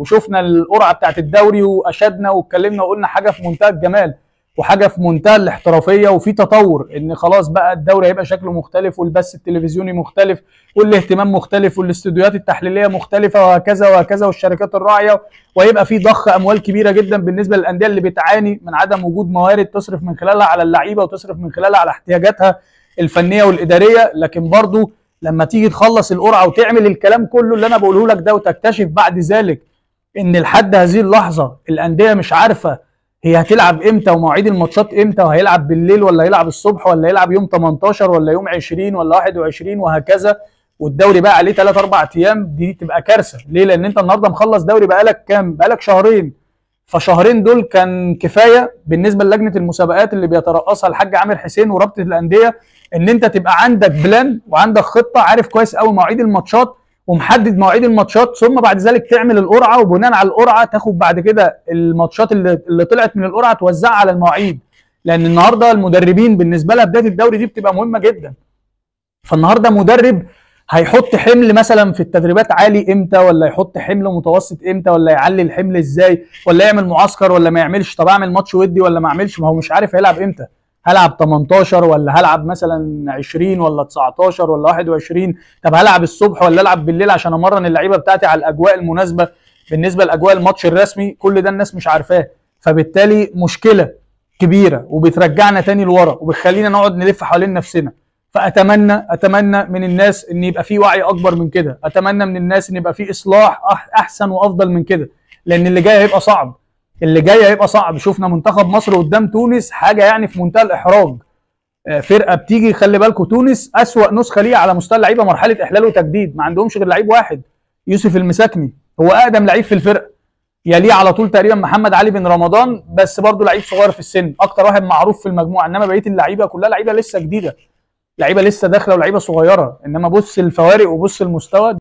وشفنا القرعه بتاعت الدوري واشدنا واتكلمنا وقلنا حاجه في منتهى الجمال وحاجه في منتهى الاحترافيه وفي تطور، ان خلاص بقى الدوري هيبقى شكله مختلف والبث التلفزيوني مختلف والاهتمام مختلف والاستوديوهات التحليليه مختلفه وهكذا وهكذا والشركات الراعيه، وهيبقى في ضخ اموال كبيره جدا بالنسبه للانديه اللي بتعاني من عدم وجود موارد تصرف من خلالها على اللعيبه وتصرف من خلالها على احتياجاتها الفنيه والاداريه. لكن برضو لما تيجي تخلص القرعه وتعمل الكلام كله اللي انا بقوله لك ده وتكتشف بعد ذلك ان لحد هذه اللحظه الانديه مش عارفه هي هتلعب امتى ومواعيد الماتشات امتى، وهيلعب بالليل ولا هيلعب الصبح ولا هيلعب يوم 18 ولا يوم 20 ولا 21 وهكذا، والدوري بقى عليه 3 4 ايام، دي تبقى كارثه. ليه؟ لان انت النهارده مخلص دوري بقالك كام؟ بقالك شهرين، فشهرين دول كان كفايه بالنسبه للجنه المسابقات اللي بيترأسها الحاج عامر حسين ورابطه الانديه، ان انت تبقى عندك بلان وعندك خطه، عارف كويس قوي مواعيد الماتشات ومحدد مواعيد الماتشات، ثم بعد ذلك تعمل القرعه، وبناء على القرعه تاخد بعد كده الماتشات اللي طلعت من القرعه توزعها على المواعيد. لان النهارده المدربين بالنسبه لها بدايه الدوري دي بتبقى مهمه جدا. فالنهارده مدرب هيحط حمل مثلا في التدريبات عالي امتى، ولا يحط حمل متوسط امتى، ولا يعلي الحمل ازاي، ولا يعمل معسكر ولا ما يعملش، طب اعمل ماتش ودي ولا ما اعملش، ما هو مش عارف هيلعب امتى، هلعب 18 ولا هلعب مثلا 20 ولا 19 ولا 21، طب هلعب الصبح ولا العب بالليل عشان امرن اللعيبه بتاعتي على الاجواء المناسبه بالنسبه لاجواء الماتش الرسمي، كل ده الناس مش عارفاه. فبالتالي مشكله كبيره وبترجعنا تاني لورا وبتخلينا نقعد نلف حوالين نفسنا. فاتمنى من الناس ان يبقى في وعي اكبر من كده، اتمنى من الناس ان يبقى في اصلاح احسن وافضل من كده، لان اللي جاي هيبقى صعب، اللي جاي هيبقى صعب. شفنا منتخب مصر قدام تونس حاجه يعني في منتهى الاحراج، فرقه بتيجي، خلي بالكم تونس اسوأ نسخه ليها على مستوى اللعيبه مرحله احلال وتجديد، ما عندهمش غير لعيب واحد يوسف المساكني، هو اقدم لعيب في الفرقه، يليه على طول تقريبا محمد علي بن رمضان، بس برضه لعيب صغير في السن، اكتر واحد معروف في المجموعه، انما بقيه اللعيبه كلها لعيبه لسه جديده، لعيبه لسه داخله ولعيبه صغيره، انما بص الفوارق وبص المستوى.